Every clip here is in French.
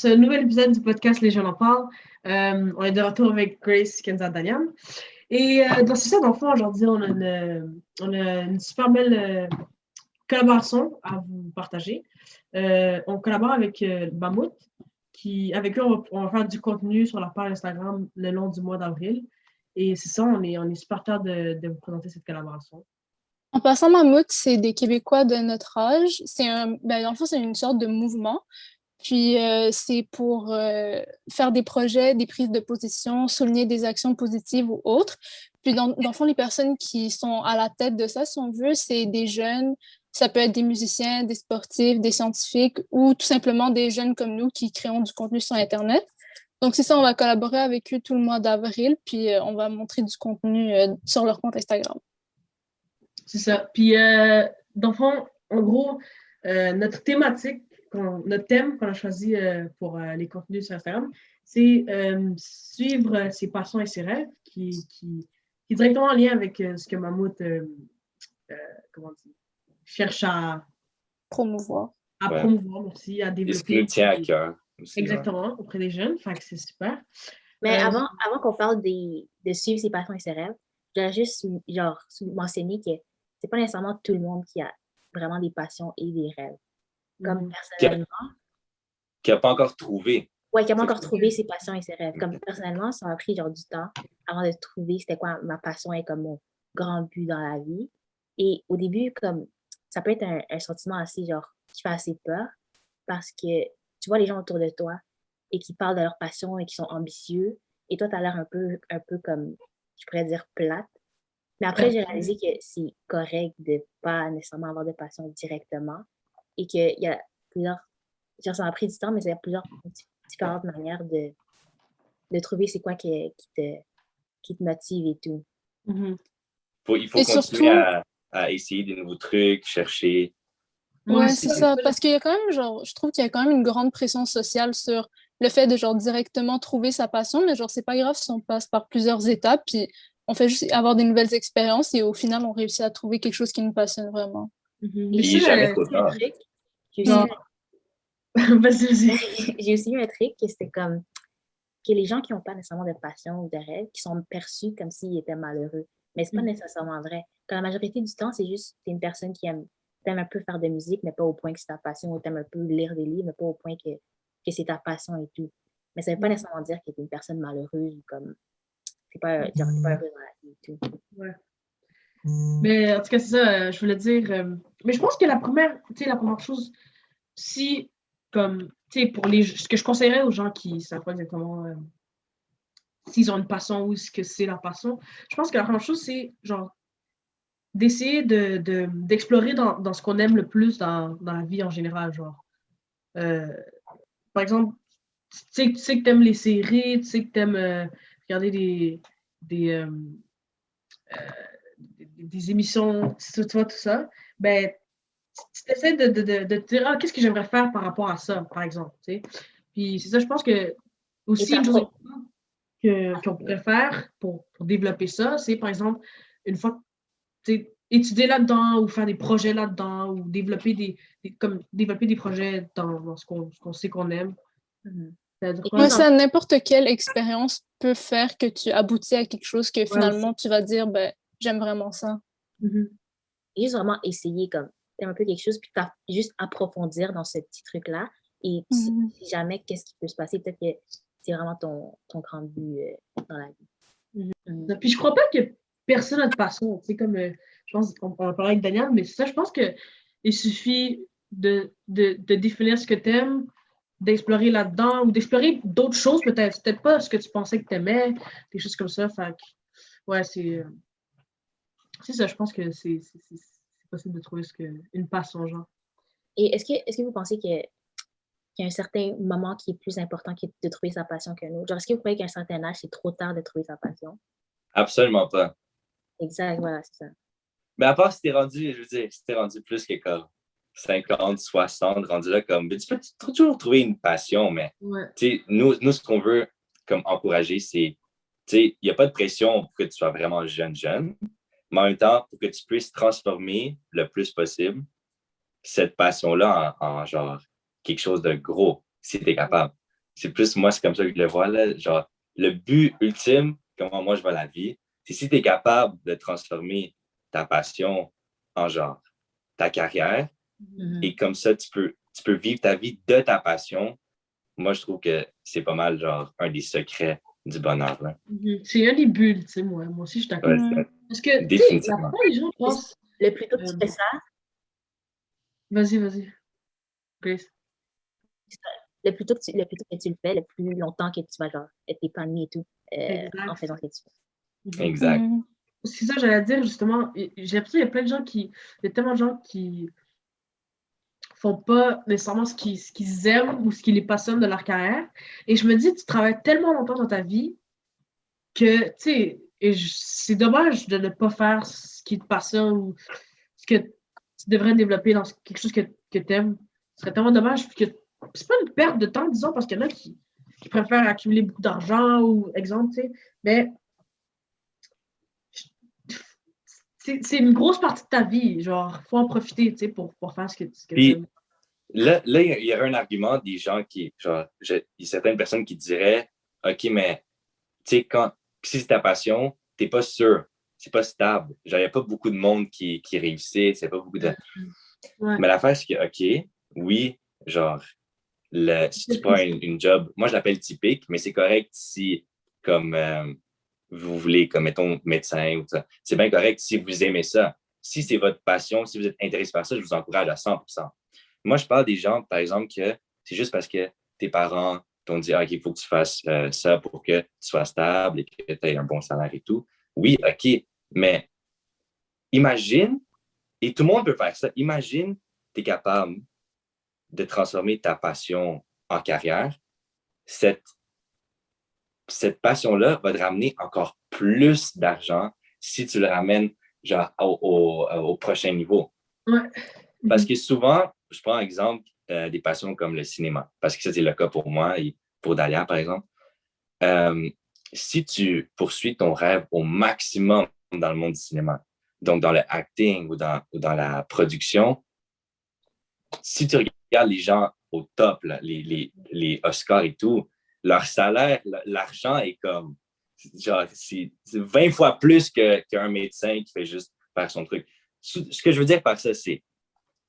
ce nouvel épisode du podcast Les jeunes en parlent. On est de retour avec Grace, Kenza, Daniel. Et dans ce dans le fond, aujourd'hui, on a une super belle collaboration à vous partager. On collabore avec Mammouth, avec eux, on va faire du contenu sur leur page Instagram le long du mois d'avril. Et c'est ça, on est super fiers de vous présenter cette collaboration. En passant, Mammouth, c'est des Québécois de notre âge. Dans le fond, c'est une sorte de mouvement. Puis, c'est pour faire des projets, des prises de position, souligner des actions positives ou autres. Puis, dans le fond, les personnes qui sont à la tête de ça, si on veut, c'est des jeunes. Ça peut être des musiciens, des sportifs, des scientifiques ou tout simplement des jeunes comme nous qui créons du contenu sur Internet. Donc, c'est ça, on va collaborer avec eux tout le mois d'avril, puis on va montrer du contenu sur leur compte Instagram. C'est ça. Puis, dans le fond, en gros, notre thème qu'on a choisi pour les contenus sur Instagram, c'est suivre ses passions et ses rêves, qui est directement en lien avec ce que Mammouth cherche à promouvoir. Promouvoir, merci, à développer. Et ce qui nous tient à cœur. Aussi, exactement, auprès des jeunes. Fait que c'est super. Mais avant qu'on parle de suivre ses passions et ses rêves, je voudrais juste mentionner que c'est pas nécessairement tout le monde qui a vraiment des passions et des rêves. Comme personnellement. Qui n'a pas encore trouvé. Oui, qui n'a pas encore trouvé ses passions et ses rêves. Comme personnellement, ça m'a pris du temps avant de trouver c'était quoi ma passion et comme mon grand but dans la vie. Et au début, comme ça peut être un sentiment assez qui fait assez peur parce que tu vois les gens autour de toi et qui parlent de leur passion et qui sont ambitieux et toi, tu as l'air un peu comme, je pourrais dire, plate. Mais après, j'ai réalisé que c'est correct de ne pas nécessairement avoir de passion directement et qu'il y a plusieurs... ça m'a pris du temps, mais il y a plusieurs différentes manières de trouver c'est quoi qui te motive et tout. Il faut continuer surtout... à essayer des nouveaux trucs, chercher. Ouais, c'est ça. Parce qu'il y a quand même, je trouve qu'il y a quand même une grande pression sociale sur le fait de, directement trouver sa passion, mais c'est pas grave si on passe par plusieurs étapes, puis on fait juste avoir des nouvelles expériences et au final, on réussit à trouver quelque chose qui nous passionne vraiment. Et jamais trop tard. J'ai aussi eu un truc que c'était comme que les gens qui n'ont pas nécessairement de passion ou de rêve, qui sont perçus comme s'ils étaient malheureux. Mais c'est pas nécessairement vrai. Quand la majorité du temps, c'est juste t'es une personne qui aime un peu faire de musique, mais pas au point que c'est ta passion, ou t'aimes un peu lire des livres, mais pas au point que c'est ta passion et tout. Mais ça veut pas nécessairement dire que t'es une personne malheureuse ou comme t'es pas heureuse dans la vie et tout. Ouais. Mais en tout cas, c'est ça, je voulais dire. Mais je pense que la première chose, si, comme, tu sais, ce que je conseillerais aux gens qui ne savent pas exactement s'ils ont une passion ou ce que c'est leur passion, je pense que la première chose, c'est d'essayer d'explorer dans ce qu'on aime le plus dans la vie en général. Par exemple, tu sais que tu aimes les séries, tu sais que tu aimes regarder des émissions, tu vois, tout ça, ben, tu essaies de te dire qu'est-ce que j'aimerais faire par rapport à ça, par exemple. Tu sais. Puis c'est ça, je pense que aussi une chose qu'on pourrait faire pour développer ça, c'est par exemple, une fois étudier là-dedans ou faire des projets là-dedans ou développer des projets dans ce qu'on sait qu'on aime. Ça, n'importe quelle expérience peut faire que tu aboutis à quelque chose que finalement tu vas dire j'aime vraiment ça. Et juste vraiment essayer comme t'aimes un peu quelque chose puis juste approfondir dans ce petit truc-là et si jamais qu'est-ce qui peut se passer, peut-être que c'est vraiment ton grand but dans la vie. Puis je crois pas que personne n'a de passion, tu sais, comme je pense qu'on en parlait avec Daniel, mais c'est ça, je pense qu'il suffit de définir ce que tu aimes, d'explorer là-dedans ou d'explorer d'autres choses peut-être. C'est peut-être pas ce que tu pensais que tu aimais, des choses comme ça. Fait que, ouais, c'est ça, je pense que c'est possible de trouver une passion, genre. Et est-ce que vous pensez qu'il y a un certain moment qui est plus important que de trouver sa passion qu'un autre? Genre, est-ce que vous croyez qu'à un certain âge, c'est trop tard de trouver sa passion? Absolument pas. Exact, voilà, c'est ça. Mais à part si t'es rendu, je veux dire, si t'es rendu plus que comme 50, 60, rendu là comme, tu peux toujours trouver une passion, mais nous, ce qu'on veut comme encourager, c'est, il n'y a pas de pression pour que tu sois vraiment jeune, mais en même temps, pour que tu puisses transformer le plus possible cette passion-là en genre quelque chose de gros, si tu es capable. c'est plus moi, c'est comme ça que je le vois, là. Genre, le but ultime, comment moi je vois la vie, c'est si tu es capable de transformer ta passion en genre ta carrière, et comme ça, tu peux vivre ta vie de ta passion. Moi, je trouve que c'est pas mal, genre, un des secrets du bonheur, là. C'est un des buts, tu sais, moi aussi, je suis d'accord. Ouais, Parce que, tu sais, la définitivement. plupart des gens pensent... Le plus tôt que tu fais ça, Vas-y, Grace. le plus tôt que tu le fais, le plus longtemps que tu vas genre être épanoui et tout en faisant ce que tu fais. Exact. C'est ça, j'allais dire, justement. J'ai l'impression qu'il y a plein de gens qui... Il y a tellement de gens qui font pas nécessairement ce qu'ils aiment ou ce qui les passionne de leur carrière. Et je me dis, tu travailles tellement longtemps dans ta vie que, tu sais, c'est dommage de ne pas faire ce qui te passionne ou ce que tu devrais développer dans quelque chose que tu aimes. Ce serait tellement dommage que c'est pas une perte de temps, disons, parce qu'il y en a qui préfèrent accumuler beaucoup d'argent ou exemple, tu sais, mais c'est une grosse partie de ta vie. Genre, faut en profiter, tu sais, pour faire ce que tu aimes. Là, il y aurait un argument des gens qui, genre, il y a certaines personnes qui diraient, OK, mais, tu sais, si c'est ta passion, t'es pas sûr, c'est pas stable. Genre, il n'y a pas beaucoup de monde qui réussit, c'est pas beaucoup de... Ouais. Mais l'affaire, c'est que, OK, oui, genre, si tu prends une job, moi, je l'appelle typique, mais c'est correct si, comme, vous voulez, comme, mettons, médecin ou ça. C'est bien correct si vous aimez ça. Si c'est votre passion, si vous êtes intéressé par ça, je vous encourage à 100%. Moi, je parle des gens, par exemple, que c'est juste parce que tes parents t'ont dit, OK, il faut que tu fasses ça pour que tu sois stable et que tu aies un bon salaire et tout. Oui, OK, mais imagine, et tout le monde peut faire ça, imagine, tu es capable de transformer ta passion en carrière. Cette passion-là va te ramener encore plus d'argent si tu le ramènes genre au prochain niveau. Ouais. Parce que souvent, je prends exemple des passions comme le cinéma, parce que ça, c'est le cas pour moi et pour Dalia, par exemple. Si tu poursuis ton rêve au maximum dans le monde du cinéma, donc dans le acting ou dans la production, si tu regardes les gens au top, là, les Oscars et tout, leur salaire, l'argent est comme, genre, c'est 20 fois plus qu'un médecin qui fait juste faire son truc. Ce que je veux dire par ça, c'est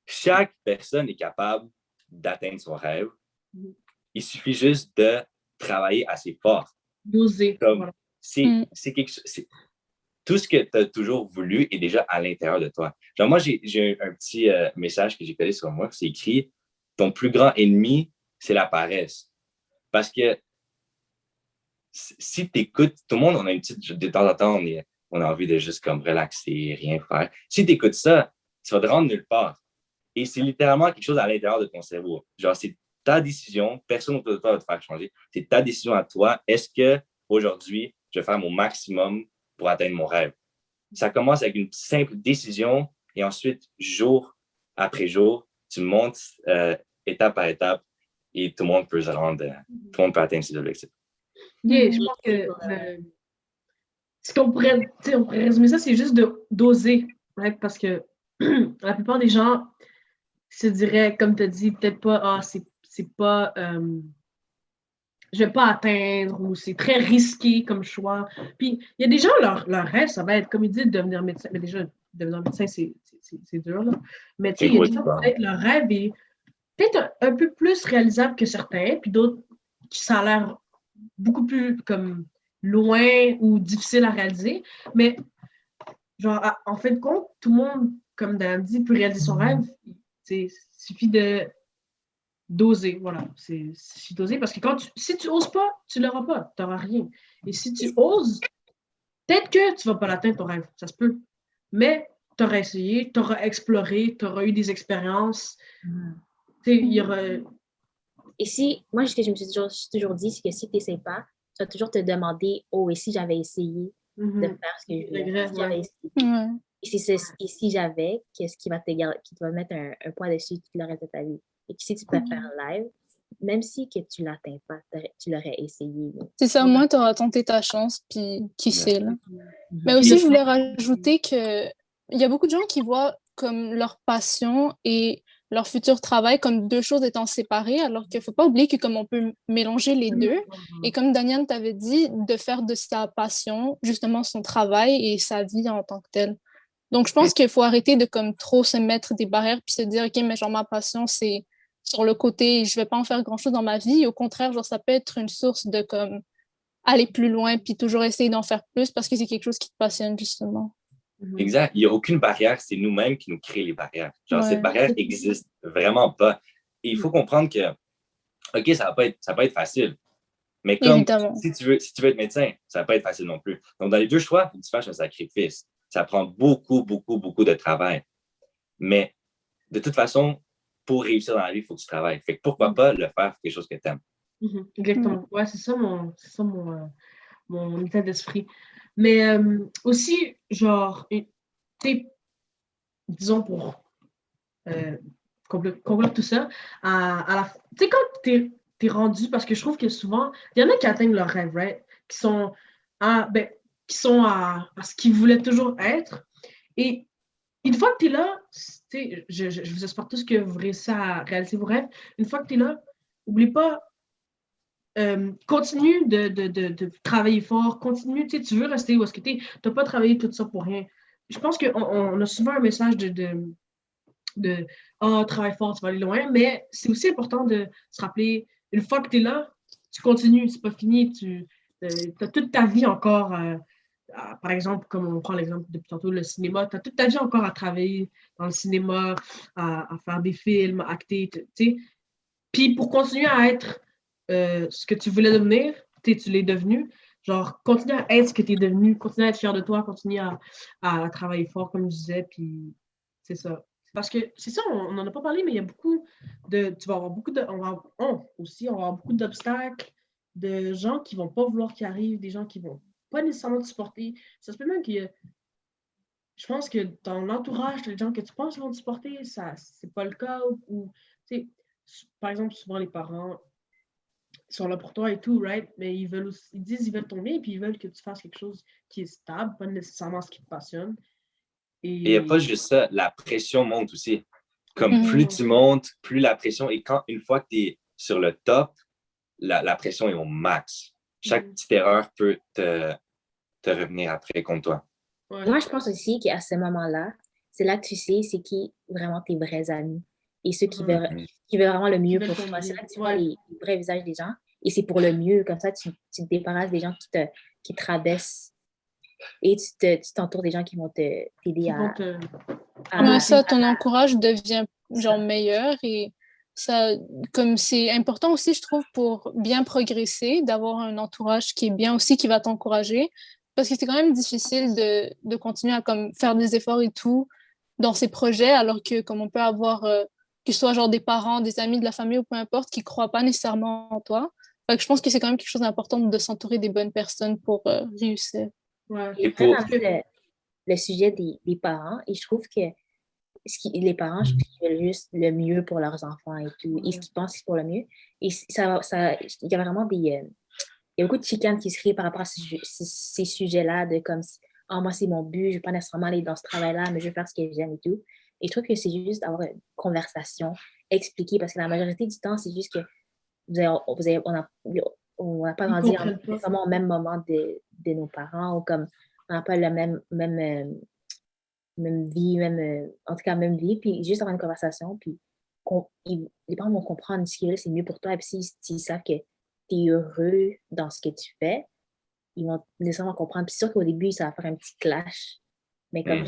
chaque personne est capable d'atteindre son rêve. Il suffit juste de travailler assez fort. D'oser. Voilà. C'est quelque chose. Tout ce que tu as toujours voulu est déjà à l'intérieur de toi. Genre, moi, j'ai un petit message que j'ai collé sur moi. C'est écrit ton plus grand ennemi, c'est la paresse. Parce que si tu écoutes, tout le monde, on a une petite. De temps en temps, on a envie de juste comme relaxer, rien faire. Si tu écoutes ça, tu vas te rendre nulle part. Et c'est littéralement quelque chose à l'intérieur de ton cerveau. Genre, c'est ta décision. Personne autour de toi va te faire changer. C'est ta décision à toi. Est-ce que aujourd'hui, je vais faire mon maximum pour atteindre mon rêve? Ça commence avec une simple décision et ensuite, jour après jour, tu montes étape par étape et tout le monde peut se rendre, tout le monde peut atteindre ses objectifs. Je pense que ce qu'on pourrait résumer ça, c'est juste d'oser. Right? Parce que la plupart des gens se diraient, comme tu as dit, peut-être pas, c'est pas, je vais pas atteindre ou c'est très risqué comme choix. Puis il y a des gens, leur rêve, ça va être, comme ils disent, devenir médecin. Mais déjà, devenir médecin, c'est dur, là. Mais tu sais, il y a des gens, peut-être, leur rêve est peut-être un peu plus réalisable que certains, puis d'autres qui ça a l'air beaucoup plus comme loin ou difficile à réaliser. Mais genre, en fin de compte, tout le monde, comme Dan dit, peut réaliser son rêve. Il suffit d'oser, voilà. C'est suffit d'oser parce que si tu oses pas, tu l'auras pas, tu n'auras rien. Et si tu oses, peut-être que tu vas pas l'atteindre ton rêve, ça se peut. Mais tu auras essayé, tu auras exploré, tu auras eu des expériences. Il y aura... Et si, moi, ce que je me suis toujours dit, c'est que si tu n'essaies pas, tu vas toujours te demander, oh, et si j'avais essayé de faire ce que je voulais, si j'avais essayé. Et si j'avais, qu'est-ce qui va te mettre un point dessus tout le reste de ta vie? Et si tu peux faire un live, même si que tu ne l'atteins pas, tu l'aurais essayé. C'est ça, au moins, tu auras tenté ta chance, puis qui sait, là. Mais aussi, je voulais rajouter qu'il y a beaucoup de gens qui voient comme leur passion et leur futur travail comme deux choses étant séparées, alors qu'il ne faut pas oublier que comme on peut mélanger les deux, et comme Daniel t'avait dit, de faire de sa passion justement son travail et sa vie en tant que telle. Donc, je pense qu'il faut arrêter de comme trop se mettre des barrières puis se dire, OK, mais genre ma passion, c'est sur le côté, je vais pas en faire grand-chose dans ma vie. Au contraire, genre, ça peut être une source de comme aller plus loin puis toujours essayer d'en faire plus parce que c'est quelque chose qui te passionne, justement. Exact. Il n'y a aucune barrière. C'est nous-mêmes qui nous créons les barrières. Genre, cette Ouais. barrière n'existe vraiment pas. Et il faut comprendre que, OK, ça va pas être facile. Mais comme Évidemment. si tu veux être médecin, ça va pas être facile non plus. Donc, dans les deux choix, il faut que tu fasses un sacrifice. Ça prend beaucoup, beaucoup, beaucoup de travail. Mais de toute façon, pour réussir dans la vie, il faut que tu travailles. Fait que pourquoi pas le faire quelque chose que tu aimes. Exactement. Ouais, c'est ça mon état d'esprit. Mais aussi, genre, disons pour conclure tout ça, tu sais, quand t'es rendu, parce que je trouve que souvent, il y en a qui atteignent leur rêve, right? Qui sont qui sont à ce qu'ils voulaient toujours être. Et une fois que tu es là, je vous espère tous que vous réussissez à réaliser vos rêves. Une fois que tu es là, n'oublie pas, continue de travailler fort, continue, tu veux rester où est-ce que tu n'as pas travaillé tout ça pour rien. Je pense qu'on a souvent un message de oh, travaille fort, tu vas aller loin, mais c'est aussi important de se rappeler, une fois que tu es là, tu continues, c'est pas fini, tu as toute ta vie encore. Par exemple, comme on prend l'exemple depuis tantôt, le cinéma, tu as toute ta vie encore à travailler dans le cinéma, à faire des films, à acter, tu sais. Puis pour continuer à être ce que tu voulais devenir, tu l'es devenu. Genre, continue à être ce que tu es devenu, continue à être fier de toi, continue à travailler fort, comme je disais, puis c'est ça. Parce que c'est ça, on n'en a pas parlé, mais il y a beaucoup tu vas avoir beaucoup de. On va avoir beaucoup d'obstacles, de gens qui vont pas vouloir qu'il arrive, des gens qui vont pas nécessairement te supporter. Ça se peut même que je pense que dans l'entourage, les gens que tu penses vont te supporter, ça, c'est pas le cas. Ou, tu sais, par exemple, souvent les parents sont là pour toi et tout, right? Mais ils disent qu'ils veulent ton bien et puis ils veulent que tu fasses quelque chose qui est stable, pas nécessairement ce qui te passionne. Et il n'y a pas juste ça, la pression monte aussi. Comme plus tu montes, plus la pression. Et une fois que tu es sur le top, la pression est au max. Chaque petite erreur peut te revenir après contre toi. Ouais. Moi, je pense aussi qu'à ce moment-là, c'est là que tu sais c'est qui vraiment tes vrais amis et ceux qui veulent vraiment le mieux pour toi. C'est là que tu vois les vrais visages des gens et c'est pour le mieux. Comme ça, tu te débarrasses des gens qui te rabaissent et tu t'entoures des gens qui vont t'aider à ça, ton encourage devient genre meilleur et ça, comme c'est important aussi, je trouve, pour bien progresser, d'avoir un entourage qui est bien aussi, qui va t'encourager. Parce que c'est quand même difficile de continuer à comme, faire des efforts et tout dans ces projets, alors que comme on peut avoir, que ce soit genre des parents, des amis, de la famille ou peu importe, qui ne croient pas nécessairement en toi. Fait que je pense que c'est quand même quelque chose d'important de s'entourer des bonnes personnes pour réussir. Ouais. Et pour le sujet des parents, et je trouve que les parents, je trouve qu'ils veulent juste le mieux pour leurs enfants et tout, et ce qu'ils pensent c'est pour le mieux. Et il y a vraiment il y a beaucoup de chicanes qui se créent par rapport à ces sujets-là, de comme, moi, c'est mon but, je ne veux pas nécessairement aller dans ce travail-là, mais je veux faire ce que j'aime et tout. Et je trouve que c'est juste d'avoir une conversation, expliquer, parce que la majorité du temps, c'est juste que on n'a pas grandi au même moment de nos parents, ou comme on n'a pas la même vie, en tout cas, même vie, puis juste avoir une conversation, puis les parents vont comprendre ce qu'ils veulent, c'est mieux pour toi, et puis s'ils savent que tu es heureux dans ce que tu fais, ils vont nécessairement comprendre. Puis c'est sûr qu'au début, ça va faire un petit clash, mais comme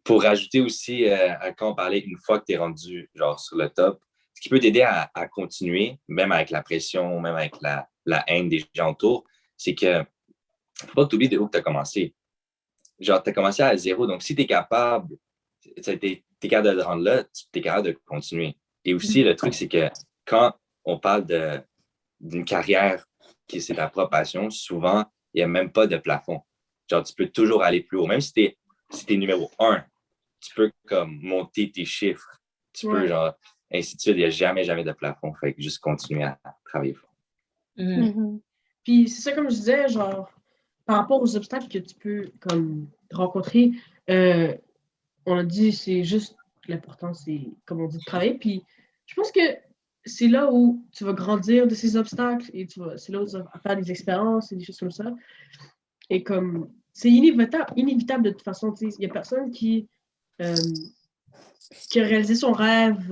pour rajouter aussi, quand on parlait une fois que tu es rendu genre sur le top, ce qui peut t'aider à continuer, même avec la pression, même avec la haine des gens autour, c'est que faut pas que tu oublies de où tu as commencé. Genre, tu as commencé à zéro. Donc, si tu es capable, t'es capable de le rendre là, tu es capable de continuer. Et aussi, le truc, c'est que quand on parle d'une carrière qui c'est ta propre passion, souvent, il n'y a même pas de plafond. Genre, tu peux toujours aller plus haut. Même si tu es numéro 1, tu peux comme monter tes chiffres. Tu peux, genre, ainsi de suite. Il n'y a jamais de plafond. Fait que juste continuer à travailler fort. Puis c'est ça, comme je disais, genre, par rapport aux obstacles que tu peux comme rencontrer, on a dit, c'est juste l'important, c'est, comme on dit, de travailler. Puis je pense que c'est là où tu vas grandir de ces obstacles et c'est là où tu vas faire des expériences et des choses comme ça. Et comme, c'est inévitable de toute façon. Il n'y a personne qui a réalisé son rêve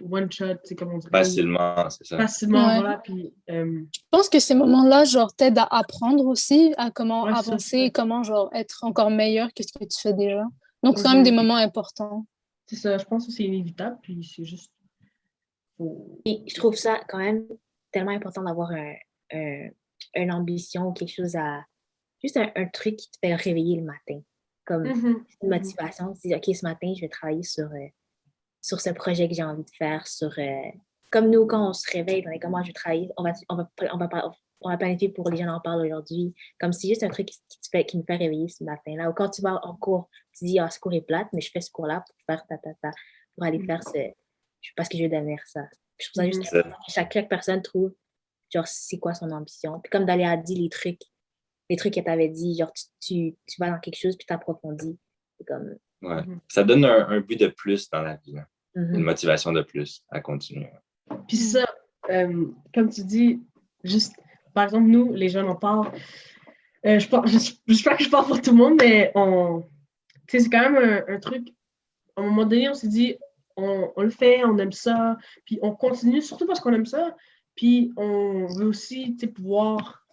one shot, comme on dirait. Facilement, c'est ça. Facilement, voilà. Puis, je pense que ces moments-là, genre, t'aident à apprendre aussi, à comment avancer, ça. comment, genre, être encore meilleur que ce que tu fais déjà. Donc, c'est quand même des moments importants. C'est ça, je pense que c'est inévitable, puis c'est juste... Et je trouve ça quand même tellement important d'avoir une ambition ou quelque chose à... Juste un truc qui te fait réveiller le matin. Comme une motivation. Tu dis, OK, ce matin, je vais travailler sur ce projet que j'ai envie de faire, comme nous, quand on se réveille, on est comment je vais travailler, on va planifier pour les gens en parlent aujourd'hui. Comme c'est juste un truc qui me fait réveiller ce matin-là. Ou quand tu vas en cours, tu dis, ce cours est plate, mais je fais ce cours-là pour faire pour aller faire parce que je veux devenir ça. Je trouve ça juste important que chaque personne trouve, genre, c'est quoi son ambition. Puis comme Dalia a dit, les trucs qu'elle t'avait dit, genre, tu vas dans quelque chose, puis t'approfondis. C'est comme... Ouais. Ça donne un but de plus dans la vie. Une motivation de plus à continuer. Puis ça, comme tu dis, juste, par exemple, nous, les jeunes, on parle, j'espère que je parle pour tout le monde, mais c'est quand même un truc, à un moment donné, on s'est dit, on le fait, on aime ça, puis on continue, surtout parce qu'on aime ça, puis on veut aussi pouvoir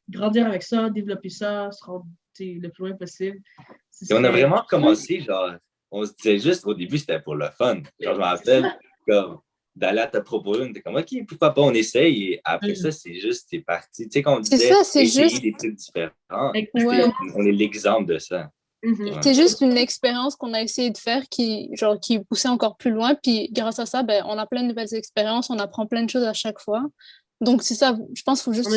grandir avec ça, développer ça, se rendre le plus loin possible. Et on a vraiment commencé, genre, on se disait juste, au début, c'était pour le fun. Genre, je me rappelle, comme, Dalia t'a proposé, on était comme, OK, pourquoi pas, on essaye, et après ça, c'est parti. Tu sais, quand on disait, essayer des trucs différents, on est l'exemple de ça. C'est juste une expérience qu'on a essayé de faire qui poussait encore plus loin. Puis grâce à ça, on a plein de nouvelles expériences, on apprend plein de choses à chaque fois. Donc c'est ça, je pense qu'il faut juste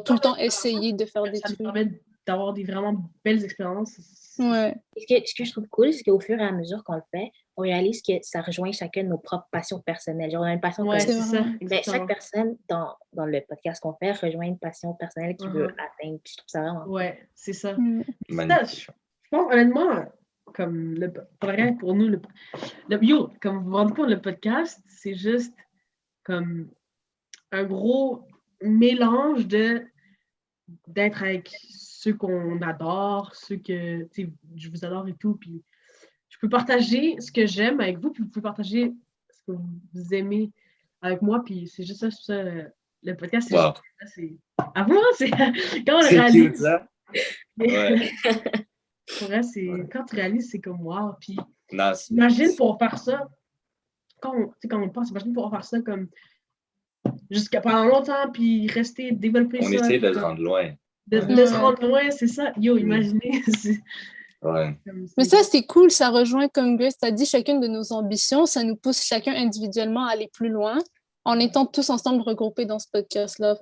tout le temps essayer de faire des trucs. Ça nous permet d'avoir des vraiment belles expériences. Ouais. Ce que je trouve cool, c'est qu'au fur et à mesure qu'on le fait, on réalise que ça rejoint chacun de nos propres passions personnelles. Genre, on a une passion personnelle. Chaque personne dans le podcast qu'on fait rejoint une passion personnelle qu'il veut atteindre. Puis je trouve ça vraiment cool. C'est ça. Je pense, honnêtement, comme pour nous, comme vous vous rendez compte, le podcast, c'est juste comme un gros mélange d'être avec ceux qu'on adore, ceux que je vous adore et tout, puis je peux partager ce que j'aime avec vous, puis vous pouvez partager ce que vous aimez avec moi, puis c'est juste ça, le podcast, c'est à vous, c'est quand on réalise. Cute, ça. Ouais. Pour vrai, quand tu réalises, c'est comme wow, puis imagine pour faire ça, quand on pense, imagine pour faire ça comme jusqu'à pendant longtemps, puis développer on ça. On essaie de se rendre loin. De se rendre loin, c'est ça. Yo, imaginez. Mais ça, c'est cool. Ça rejoint, comme Grace t'a dit, chacune de nos ambitions. Ça nous pousse chacun individuellement à aller plus loin en étant tous ensemble regroupés dans ce podcast-là.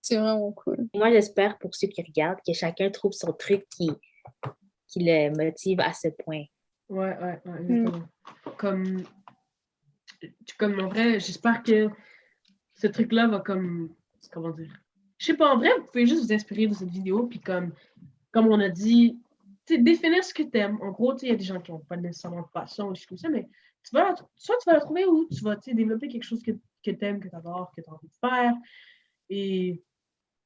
C'est vraiment cool. Moi, j'espère pour ceux qui regardent que chacun trouve son truc qui le motive à ce point. Ouais, exactement. Comme en vrai, j'espère que ce truc-là va comment dire? Je sais pas, en vrai, vous pouvez juste vous inspirer de cette vidéo, puis comme on a dit, définir ce que t'aimes. En gros, il y a des gens qui n'ont pas nécessairement de passion ou des choses comme ça, mais soit tu vas la trouver ou tu vas développer quelque chose que t'aimes, que t'adores, que t'as envie de faire. Et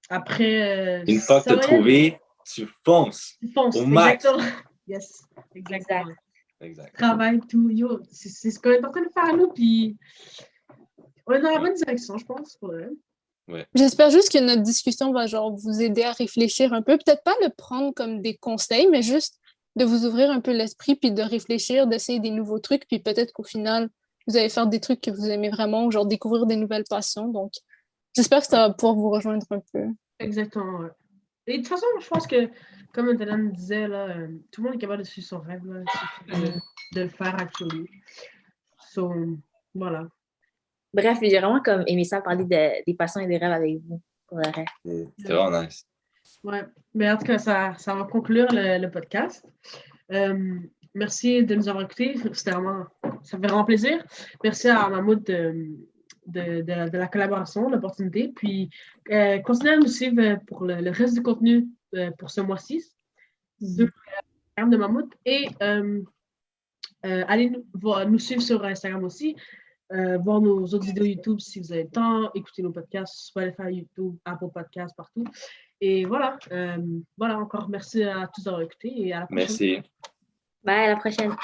après... Une fois que tu as trouvé, tu fonces. Au max. Exactement. Yes, exactement. Exact. Travail, tout. Yo, c'est ce qu'on est en train de faire, nous, puis on est dans la bonne direction, je pense, pour vrai. Ouais. J'espère juste que notre discussion va vous aider à réfléchir un peu. Peut-être pas le prendre comme des conseils, mais juste de vous ouvrir un peu l'esprit, puis de réfléchir, d'essayer des nouveaux trucs, puis peut-être qu'au final, vous allez faire des trucs que vous aimez vraiment, ou découvrir des nouvelles passions. Donc, j'espère que ça va pouvoir vous rejoindre un peu. Exactement, ouais. Et de toute façon, je pense que, comme Dylan disait, là, tout le monde est capable de suivre son rêve, là, de le faire actuellement. So, voilà. Bref, j'ai vraiment aimé ça, parler des passions et des rêves avec vous, pour le reste. C'est vraiment nice. Ouais, mais en tout cas, ça va conclure le podcast. Merci de nous avoir écoutés. Ça fait vraiment plaisir. Merci à Mahmoud de la collaboration, l'opportunité. Puis, continuez à nous suivre pour le reste du contenu pour ce mois-ci. Instagram de Mammouth. Et allez nous suivre sur Instagram aussi. Voir nos autres vidéos YouTube si vous avez le temps, écouter nos podcasts, Spotify, YouTube, Apple Podcasts, partout. Et voilà, voilà encore merci à tous d'avoir écouté et à la prochaine. Merci. Bye, à la prochaine.